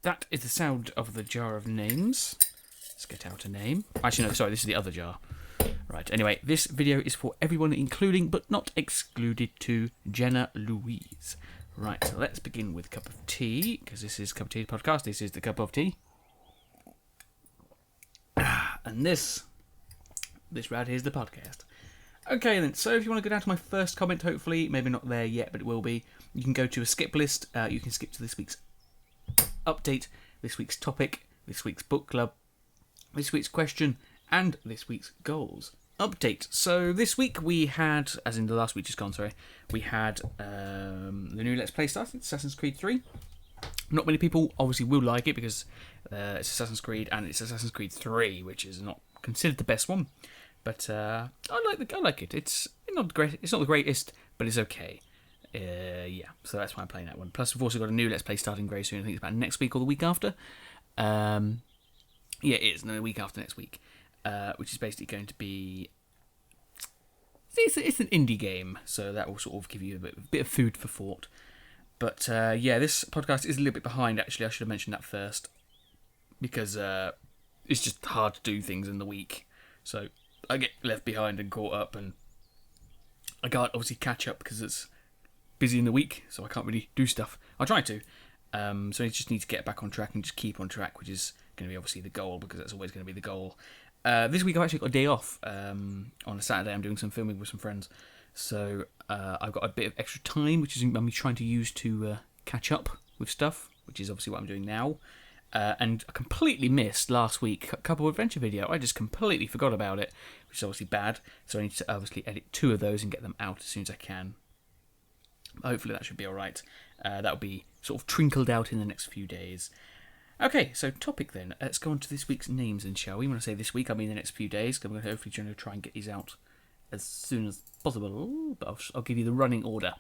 that is the sound of the jar of names. Let's get out a name. Actually, no, sorry, this is the other jar. Right, anyway, this video is for everyone, including but not excluded to Jenna Louise. Right, so let's begin with Cup of Tea, because this is Cup of Tea podcast. This is the Cup of Tea. And this right here is the podcast. Okay then, so if you want to go down to my first comment, hopefully, maybe not there yet, but it will be, you can go to a skip list. You can skip to this week's update, this week's topic, this week's book club, this week's question, and this week's goals. Update. So this week we had, as in the last week just gone, sorry, we had the new Let's Play started, Assassin's Creed 3. Not many people obviously will like it because it's Assassin's Creed and it's Assassin's Creed 3, which is not considered the best one. But I like it. It's not great. It's not the greatest, but it's okay. Yeah, so that's why I'm playing that one. Plus, we've also got a new Let's Play starting very soon. I think it's about next week or the week after. Yeah, it is. No, the week after next week, which is basically going to be. It's an indie game, so that will sort of give you a bit of food for thought. But yeah, this podcast is a little bit behind. Actually, I should have mentioned that first because it's just hard to do things in the week. So I get left behind and caught up, and I can't obviously catch up because it's busy in the week, so I can't really do stuff. I try to, so I just need to get back on track and just keep on track, which is going to be obviously the goal, because that's always going to be the goal. This week I've actually got a day off. On a Saturday I'm doing some filming with some friends, so I've got a bit of extra time, which is I'm trying to use to catch up with stuff, which is obviously what I'm doing now. And I completely missed last week a Couple Adventure video. I just completely forgot about it, which is obviously bad. So I need to obviously edit 2 of those and get them out as soon as I can. Hopefully that should be alright. That'll be sort of trickled out in the next few days. Okay, so topic then. Let's go on to this week's names then, shall we? When I say this week, I mean the next few days. I'm going to hopefully try and get these out as soon as possible. But I'll give you the running order.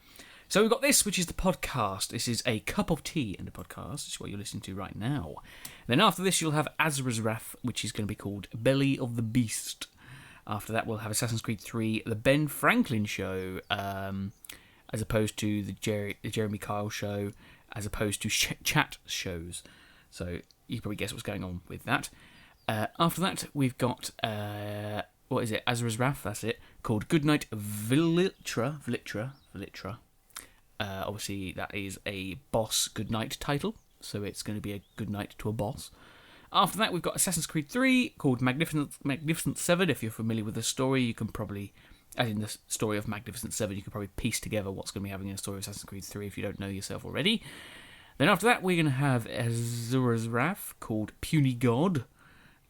So we've got this, which is the podcast. This is a cup of tea in the podcast. This is what you're listening to right now. Then after this, you'll have Azra's Wrath, which is going to be called Belly of the Beast. After that, we'll have Assassin's Creed 3, The Ben Franklin Show, as opposed to the Jeremy Kyle Show, as opposed to chat shows. So you can probably guess what's going on with that. After that, we've got, what is it? Azra's Wrath, that's it. Called Goodnight Velitra. Obviously, that is a boss Goodnight title, so it's going to be a Goodnight to a boss. After that, we've got Assassin's Creed 3, called Magnificent Seven. If you're familiar with the story, you can probably, as in the story of Magnificent Seven, you can probably piece together what's going to be happening in the story of Assassin's Creed 3 if you don't know yourself already. Then after that, we're going to have Azura's Wrath, called Puny God,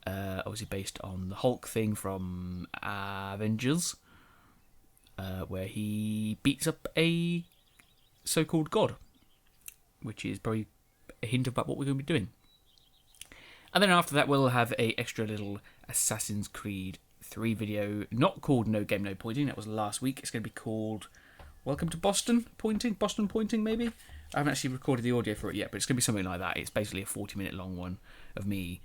obviously based on the Hulk thing from Avengers, where he beats up a so-called god, which is probably a hint about what we're going to be doing. And then after that, we'll have a extra little Assassin's Creed 3 video, not called No Game No Pointing. That was last week. It's going to be called Welcome to Boston Pointing maybe. I haven't actually recorded the audio for it yet, but it's going to be something like that. It's basically a 40-minute long one of me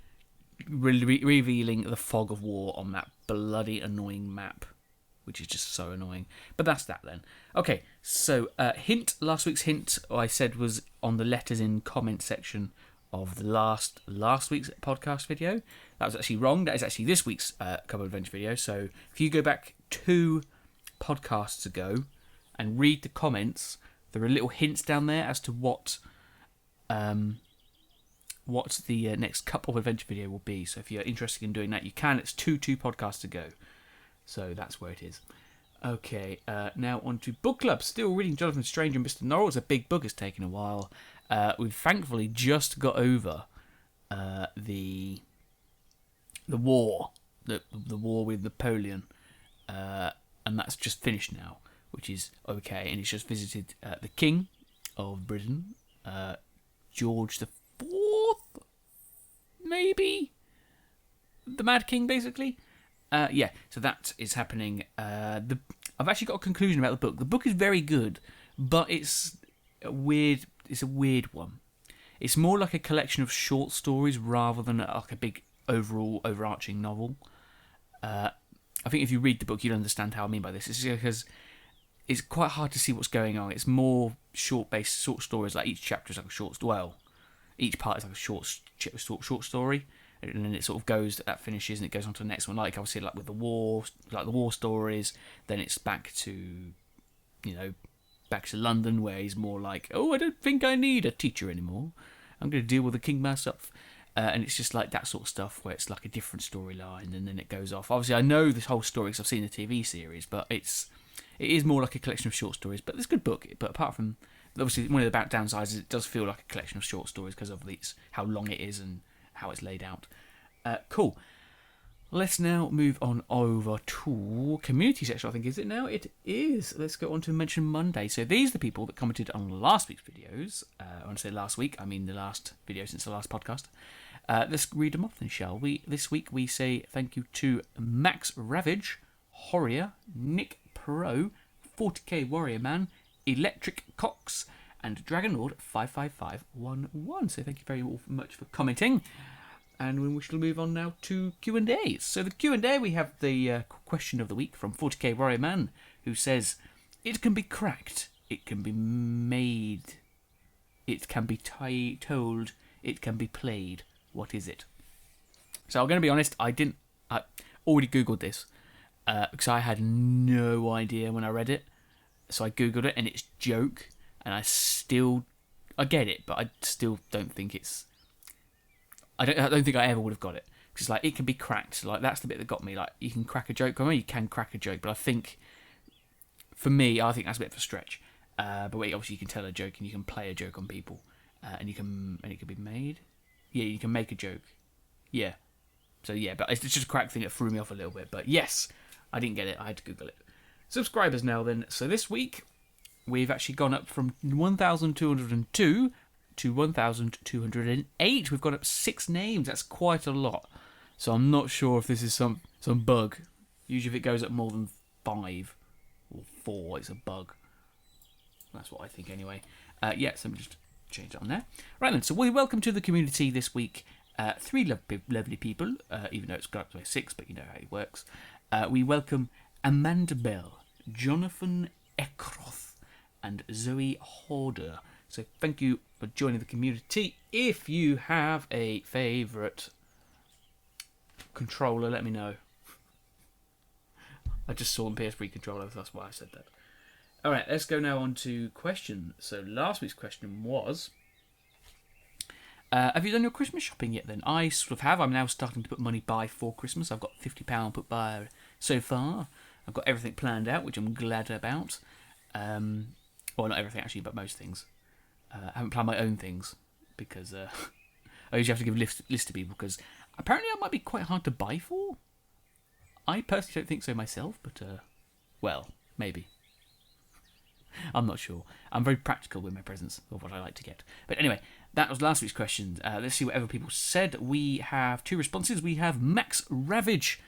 revealing the fog of war on that bloody annoying map, which is just so annoying. But that's that then. Okay, so hint, last week's hint I said was on the letters in comment section of the last week's podcast video. That was actually wrong. That is actually this week's Couple Adventure video. So if you go back 2 podcasts ago and read the comments, there are little hints down there as to what the next Couple Adventure video will be. So if you're interested in doing that, you can. It's 2 podcasts ago. So that's where it is. Okay, now on to book club. Still reading Jonathan Strange and Mr. Norrell. It's a big book. It's taken a while. We've thankfully just got over the war, the war with Napoleon, and that's just finished now, which is okay. And he's just visited the King of Britain, George the Fourth, maybe the Mad King, basically. Yeah, so that is happening. I've actually got a conclusion about the book. The book is very good, but it's a weird one. It's more like a collection of short stories rather than like a big overall overarching novel. I think if you read the book, you'll understand how I mean by this. It's because it's quite hard to see what's going on. It's more short stories. Like each chapter is like a short. Well, each part is like a short story, and then it sort of goes, that finishes, and it goes on to the next one. Like obviously, like with the war stories, then it's back to, back to London, where he's more like, oh, I don't think I need a teacher anymore. I'm going to deal with the king myself. And it's just like that sort of stuff where it's like a different storyline, and then it goes off. Obviously, I know this whole story because I've seen the TV series, but it is more like a collection of short stories. But it's a good book. But apart from, obviously, one of the downsides is it does feel like a collection of short stories because of how long it is and how it's laid out. Cool. Let's now move on over to community section, I think, is it now? It is. Let's go on to Mention Monday. So these are the people that commented on last week's videos. When I say last week, I mean the last video since the last podcast. Let's read them off then, shall we? This week we say thank you to Max Ravage, Horrier, Nick Pro, 40k Warrior Man, Electric Cox, and Dragonlord 55511. So thank you very much for commenting. And we shall move on now to Q&A. So the Q&A, we have the question of the week from 40k Warrior Man, who says, it can be cracked, it can be made, it can be told, it can be played. What is it? So I'm going to be honest, I already Googled this, because I had no idea when I read it. So I Googled it, and it's joke, and I get it, but I still don't think it's... I don't think I ever would have got it, because like it can be cracked. Like that's the bit that got me. Like you can crack a joke. I mean, you can crack a joke, but I think for me, I think that's a bit of a stretch. But wait, obviously you can tell a joke and you can play a joke on people, and it can be made. Yeah, you can make a joke. Yeah. So yeah, but it's just a crack thing that threw me off a little bit. But yes, I didn't get it. I had to Google it. Subscribers now then. So this week we've actually gone up from 1,202. to 1,208. We've got up 6 names. That's quite a lot. So I'm not sure if this is some bug. Usually if it goes up more than 5 or 4, it's a bug. That's what I think anyway. So let me just change it on there. Right then, so we welcome to the community this week 3 lovely people, even though it's got up to 6, but you know how it works. We welcome Amanda Bell, Jonathan Eckroth, and Zoe Horder. So thank you for joining the community. If you have a favourite controller, let me know. I just saw on PS3 controller, that's why I said that. Alright, let's go now on to questions. So last week's question was, have you done your Christmas shopping yet then? I sort of have. I'm now starting to put money by for Christmas. I've got £50 put by so far. I've got everything planned out, which I'm glad about. Well, not everything actually, but most things. I haven't planned my own things because I usually have to give a list to people because apparently I might be quite hard to buy for. I personally don't think so myself, but well, maybe. I'm not sure. I'm very practical with my presents of what I like to get. But anyway, that was last week's question. Let's see what other people said. We have 2 responses. We have Max Ravage,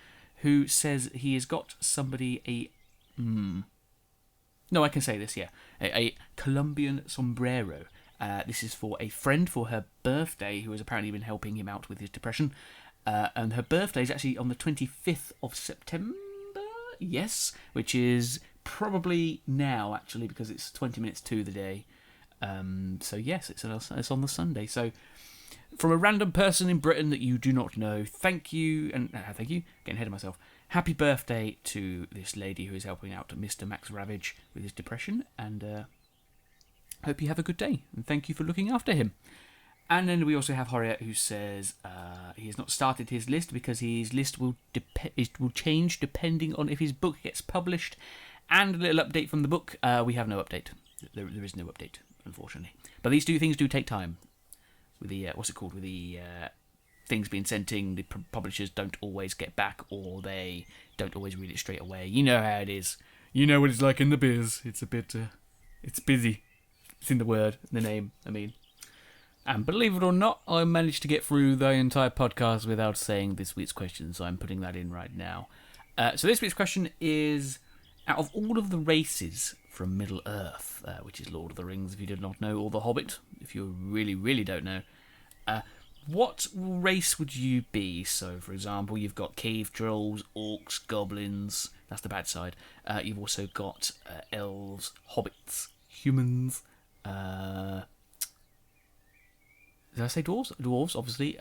who says he has got somebody No, I can say this, yeah. A Colombian sombrero. This is for a friend for her birthday who has apparently been helping him out with his depression. And her birthday is actually on the 25th of September, yes, which is probably now, actually, because it's 20 minutes to the day. So yes, it's on the Sunday. So from a random person in Britain that you do not know, thank you, getting ahead of myself. Happy birthday to this lady who is helping out Mr. Max Ravage with his depression, and hope you have a good day, and thank you for looking after him. And then we also have Horrier, who says he has not started his list because his list will change depending on if his book gets published. And a little update from the book, we have no update. There is no update, unfortunately. But these 2 things do take time. With the, with the things being sent in, the publishers don't always get back, or they don't always read it straight away. You know how it is. You know what it's like in the biz. It's a bit, it's busy. It's in the word, the name, I mean. And believe it or not, I managed to get through the entire podcast without saying this week's question, so I'm putting that in right now. So this week's question is, out of all of the races from Middle-earth, which is Lord of the Rings, if you did not know, or The Hobbit, if you really, really don't know, what race would you be? So, for example, you've got cave trolls, orcs, goblins, that's the bad side. You've also got elves, hobbits, humans, Did I say dwarves? Dwarves, obviously.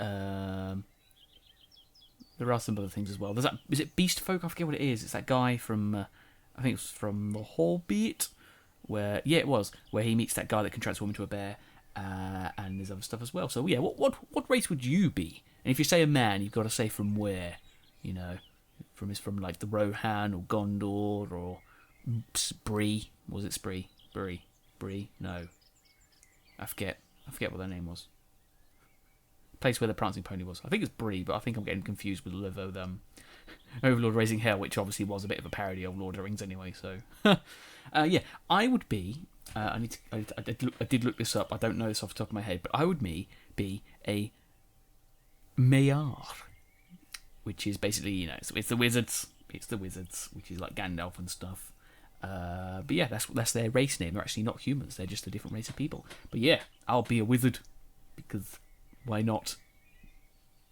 There are some other things as well. There's that. Is it Beast Folk? I forget what it is. It's that guy from. I think it's from The Hobbit. Where it was where he meets that guy that can transform into a bear. And there's other stuff as well. So yeah, what race would you be? And if you say a man, you've got to say from where. From like the Rohan or Gondor or Bree. Was it Spree? Bree? No. I forget what their name was. Place where the prancing pony was. I think it's Bree, but I think I'm getting confused with Overlord Raising Hell, which obviously was a bit of a parody of Lord of the Rings anyway. So, yeah, I would be. I did look this up. I don't know this off the top of my head, but I would be a Maiar, which is basically it's the wizards. It's the wizards, which is like Gandalf and stuff. But yeah, that's their race name. They're actually not humans. They're just a different race of people. But yeah, I'll be a wizard because why not?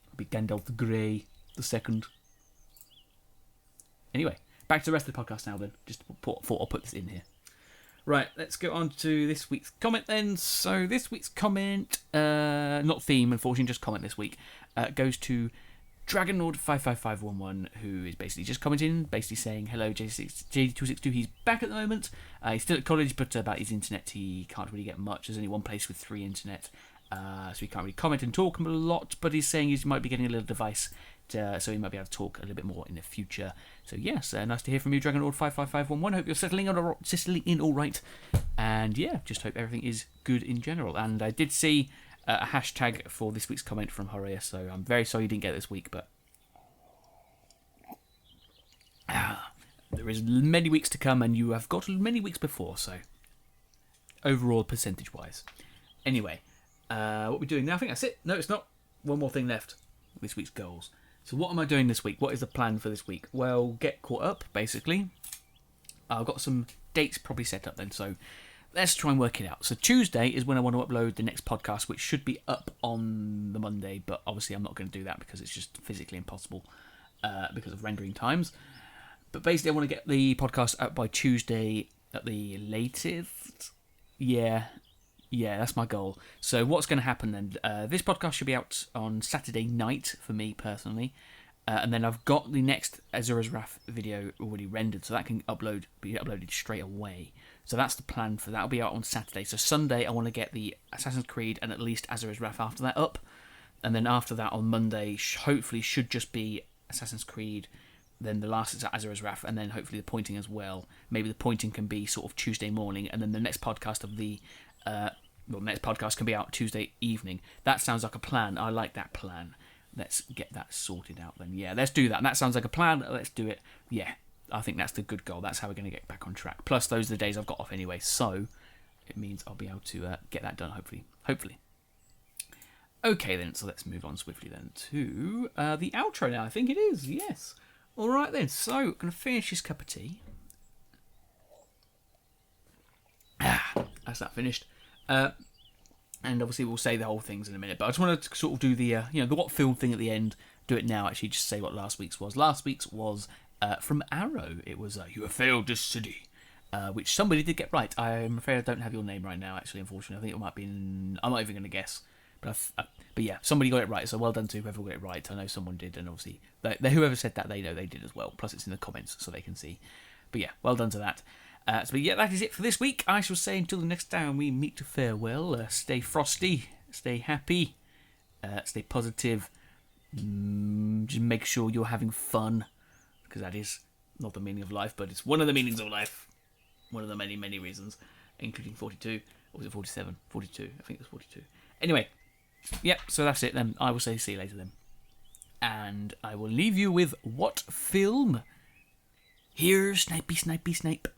I'll be Gandalf the Grey, the second. Anyway, back to the rest of the podcast now then. Just thought I'll put this in here. Right, let's go on to this week's comment then. So this week's comment, not theme, unfortunately, just comment this week, goes to DragonLord55511, who is basically just commenting, basically saying, hello, JD262, he's back at the moment. He's still at college, but about his internet, he can't really get much. There's only one place with free internet, so he can't really comment and talk a lot, but he's saying he might be getting a little device, so he might be able to talk a little bit more in the future. So yes, nice to hear from you, DragonLord55511. Hope you're settling in all right, and yeah, just hope everything is good in general. And I did see a hashtag for this week's comment from Horace, so I'm very sorry you didn't get it this week, but there is many weeks to come, and you have got many weeks before, so overall percentage-wise. Anyway, what we're doing now, I think that's it. No, it's not. One more thing left. This week's goals. So what am I doing this week? What is the plan for this week? Well, get caught up, basically. I've got some dates probably set up then, so let's try and work it out. So Tuesday is when I want to upload the next podcast, which should be up on the Monday, but obviously I'm not going to do that because it's just physically impossible because of rendering times. But basically I want to get the podcast out by Tuesday at the latest. Yeah, that's my goal. So what's going to happen then? This podcast should be out on Saturday night for me personally. And then I've got the next Azura's Wrath video already rendered, so that can be uploaded straight away. So that's the plan for that. Will be out on Saturday. So Sunday I want to get the Assassin's Creed and at least Azura's Wrath after that up. And then after that on Monday, hopefully should just be Assassin's Creed, then the last is Azura's Wrath, and then hopefully the pointing as well. Maybe the pointing can be sort of Tuesday morning, and then the next podcast of the next podcast can be out Tuesday evening. That sounds like a plan. I like that plan. Let's get that sorted out then. Yeah, let's do that. And that sounds like a plan. Let's do it. Yeah, I think that's the good goal. That's how we're going to get back on track. Plus, those are the days I've got off anyway, so it means I'll be able to get that done, hopefully. Okay then, so let's move on swiftly then to the outro now. I think it is, yes. All right then, so I'm going to finish this cup of tea. That's that finished. And obviously we'll say the whole things in a minute, but I just wanted to sort of do the the what film thing at the end. Do it now, actually, just say what last week's was. Last week's was from Arrow. It was You Have Failed This City, which somebody did get right. I'm afraid I don't have your name right now, actually, unfortunately. I think it might be I'm not even going to guess. But yeah, somebody got it right, so well done to whoever got it right. I know someone did, and obviously whoever said that, they know they did as well. Plus it's in the comments, so they can see. But yeah, well done to that. So yeah, that is it for this week. I shall say until the next time we meet to farewell. Stay frosty, stay happy, stay positive. Just make sure you're having fun, because that is not the meaning of life, but it's one of the meanings of life. One of the many, many reasons, including 42. Or was it 47? 42. I think it was 42. Anyway, yep, so that's it then. I will say see you later then. And I will leave you with what film? Here's Snipey, Snipey, Snipe.